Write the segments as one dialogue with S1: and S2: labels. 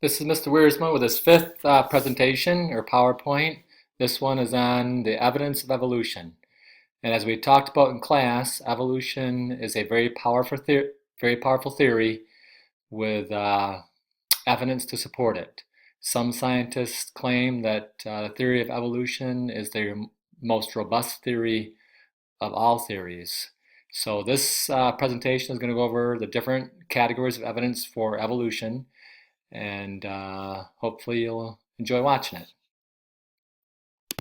S1: This is Mr. Wiersma with his fifth presentation or PowerPoint. This one is on the evidence of evolution. And as we talked about in class, evolution is a very powerful theory with evidence to support it. Some scientists claim that the theory of evolution is the most robust theory of all theories. So this presentation is going to go over the different categories of evidence for evolution, and hopefully you'll enjoy watching it.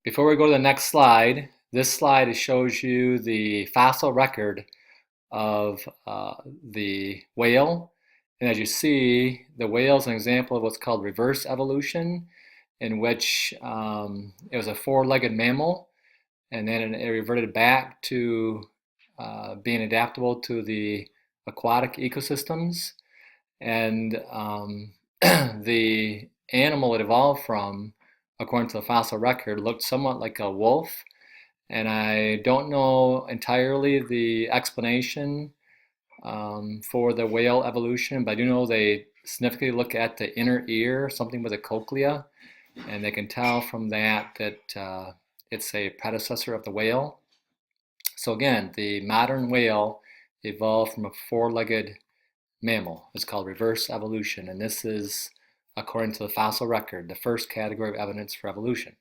S1: Before we go to the next slide, this slide shows you the fossil record of the whale. And as you see, the whale is an example of what's called reverse evolution, in which it was a four-legged mammal, and then it reverted back to being adaptable to the aquatic ecosystems. And the animal it evolved from, according to the fossil record, looked somewhat like a wolf. And I don't know entirely the explanation for the whale evolution, but I do know they significantly look at the inner ear, something with a cochlea, and they can tell from that that it's a predecessor of the whale. So again, the modern whale evolved from a four-legged mammal. It's called reverse evolution, and this is, according to the fossil record, the first category of evidence for evolution.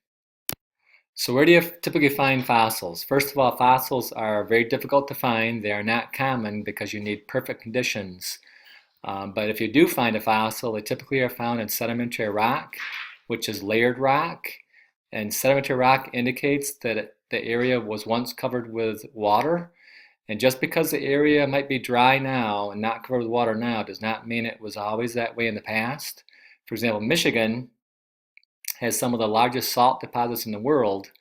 S1: So where do you typically find fossils? First of all, fossils are very difficult to find. They are not common because you need perfect conditions. But if you do find a fossil, they typically are found in sedimentary rock, which is layered rock. And sedimentary rock indicates that the area was once covered with water. And just because the area might be dry now and not covered with water now does not mean it was always that way in the past. For example, Michigan has some of the largest salt deposits in the world,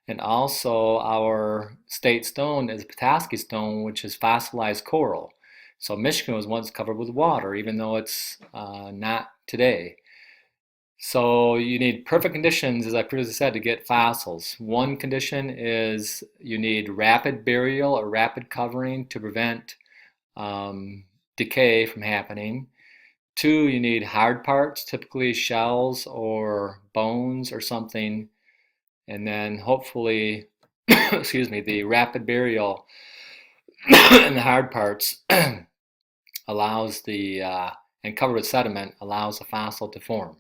S1: and also our state stone is Petoskey stone, which is fossilized coral. So Michigan was once covered with water, even though it's not today. So you need perfect conditions, as I previously said, to get fossils. One condition is you need rapid burial or rapid covering to prevent decay from happening. Two, you need hard parts, typically shells or bones or something. And then hopefully, excuse me, the rapid burial and the hard parts allows and covered with sediment allows the fossil to form.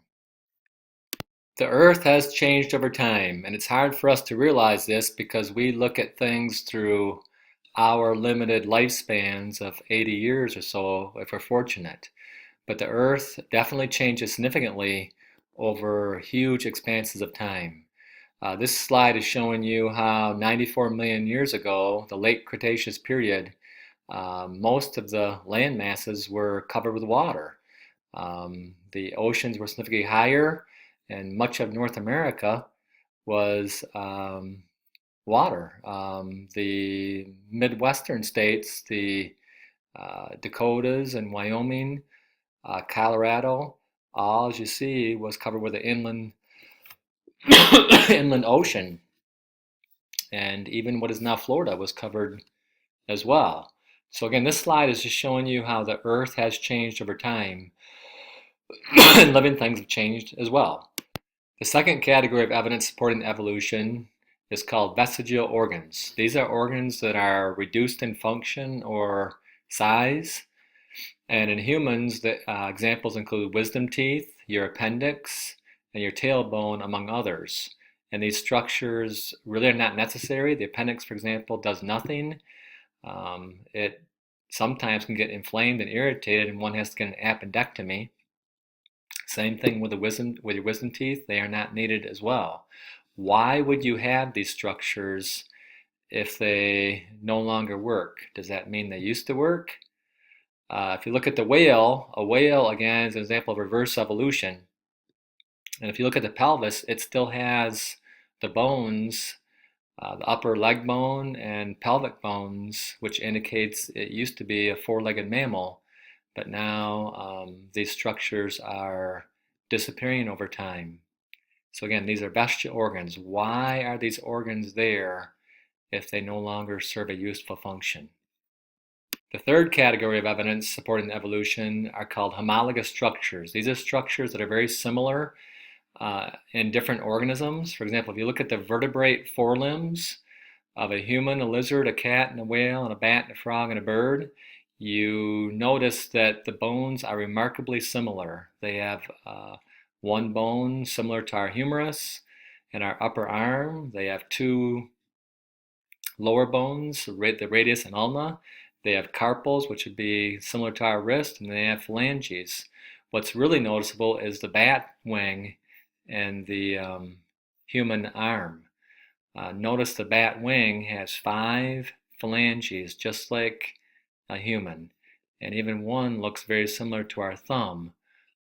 S1: The Earth has changed over time, and it's hard for us to realize this because we look at things through our limited lifespans of 80 years or so, if we're fortunate. But the Earth definitely changes significantly over huge expanses of time. This slide is showing you how 94 million years ago, the late Cretaceous period, most of the land masses were covered with water. The oceans were significantly higher, and much of North America was water. The Midwestern states, the Dakotas and Wyoming, Colorado, all as you see was covered with the inland inland ocean, and even what is now Florida was covered as well. So again, this slide is just showing you how the Earth has changed over time, and living things have changed as well. The second category of evidence supporting evolution is called vestigial organs. These are organs that are reduced in function or size. And in humans, the examples include wisdom teeth, your appendix, and your tailbone, among others. And these structures really are not necessary. The appendix, for example, does nothing. It sometimes can get inflamed and irritated, and one has to get an appendectomy. Same thing with your wisdom teeth; they are not needed as well. Why would you have these structures if they no longer work? Does that mean they used to work? If you look at the whale, a whale again is an example of reverse evolution. And if you look at the pelvis, it still has the bones, the upper leg bone and pelvic bones, which indicates it used to be a four-legged mammal, but now these structures are disappearing over time. So again, these are vestigial organs. Why are these organs there if they no longer serve a useful function? The third category of evidence supporting evolution are called homologous structures. These are structures that are very similar in different organisms. For example, if you look at the vertebrate forelimbs of a human, a lizard, a cat, and a whale, and a bat, and a frog, and a bird, you notice that the bones are remarkably similar. They have one bone similar to our humerus and our upper arm. They have two lower bones, the radius and ulna. They have carpals, which would be similar to our wrist, and they have phalanges. What's really noticeable is the bat wing and the human arm. Notice the bat wing has 5 phalanges, just like a human, and even one looks very similar to our thumb.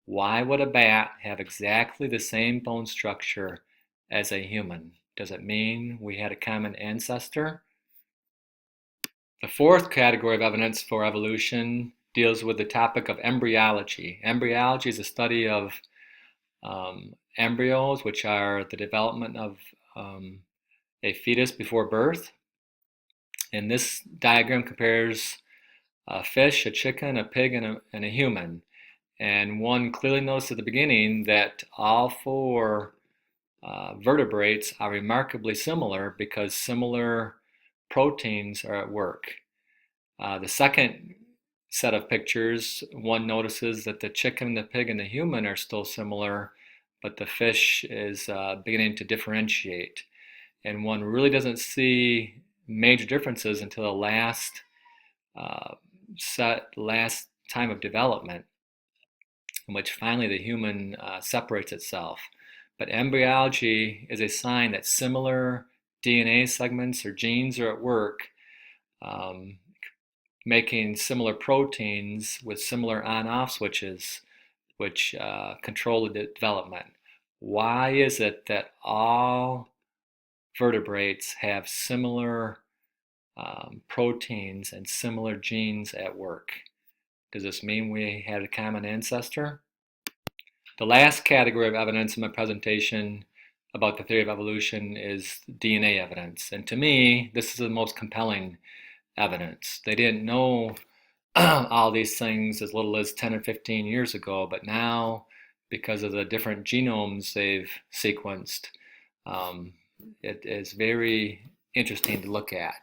S1: Why would a bat have exactly the same bone structure as a human? Does it mean we had a common ancestor? The fourth category of evidence for evolution deals with the topic of embryology. Embryology is a study of embryos, which are the development of a fetus before birth. And this diagram compares a fish, a chicken, a pig, and a human. And one clearly notices at the beginning that all 4 vertebrates are remarkably similar because similar proteins are at work. The second set of pictures, one notices that the chicken, the pig, and the human are still similar, but the fish is beginning to differentiate. And one really doesn't see major differences until the last time of development, in which finally the human separates itself. But embryology is a sign that similar DNA segments or genes are at work, making similar proteins with similar on-off switches, which control the development. Why is it that all vertebrates have similar proteins and similar genes at work? Does this mean we had a common ancestor? The last category of evidence in my presentation about the theory of evolution is DNA evidence. And to me, this is the most compelling evidence. They didn't know all these things as little as 10 or 15 years ago, but now, because of the different genomes they've sequenced, it is very interesting to look at.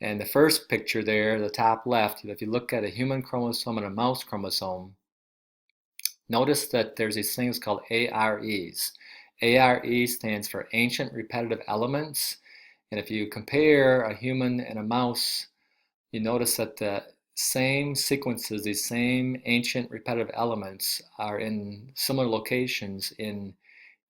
S1: And the first picture there, the top left, if you look at a human chromosome and a mouse chromosome, notice that there's these things called AREs. ARE stands for ancient repetitive elements. And if you compare a human and a mouse, you notice that the same sequences, these same ancient repetitive elements, are in similar locations in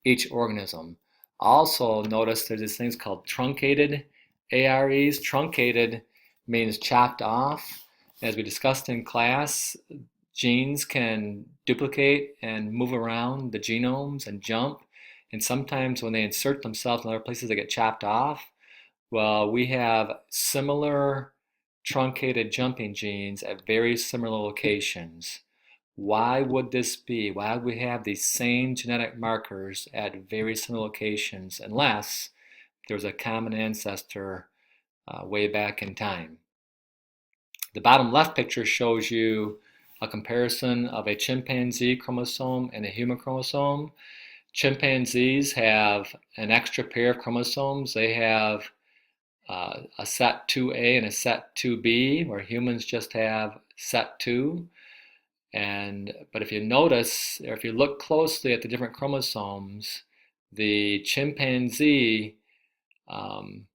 S1: each organism. Also notice there's these things called truncated AREs. Truncated means chopped off. As we discussed in class, genes can duplicate and move around the genomes and jump, and sometimes when they insert themselves in other places they get chopped off. Well, we have similar truncated jumping genes at very similar locations. Why would this be? Why would we have these same genetic markers at very similar locations unless there was a common ancestor way back in time? The bottom left picture shows you a comparison of a chimpanzee chromosome and a human chromosome. Chimpanzees have an extra pair of chromosomes. They have a set 2A and a set 2B, where humans just have set 2. But if you notice, or if you look closely at the different chromosomes, the chimpanzee 2A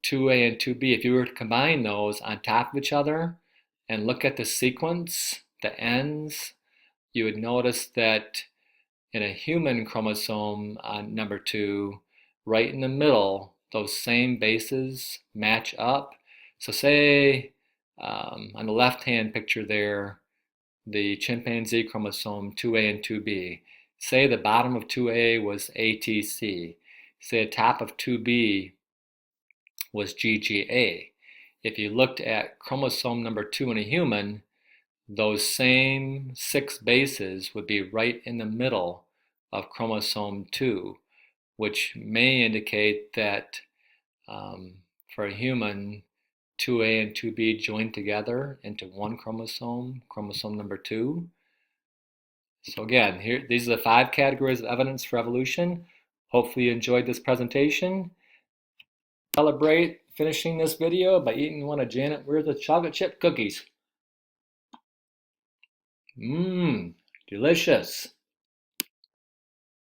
S1: and 2B, if you were to combine those on top of each other and look at the sequence, the ends, you would notice that in a human chromosome number 2, right in the middle, those same bases match up. So say on the left-hand picture there, the chimpanzee chromosome 2A and 2B. Say the bottom of 2A was ATC. Say the top of 2B was GGA. If you looked at chromosome number 2 in a human, those same 6 bases would be right in the middle of chromosome 2, which may indicate that for a human, 2A and 2B joined together into one chromosome, chromosome number 2. So again, these are the 5 categories of evidence for evolution. Hopefully you enjoyed this presentation. Celebrate finishing this video by eating one of Janet Wirth's chocolate chip cookies. Mmm, delicious.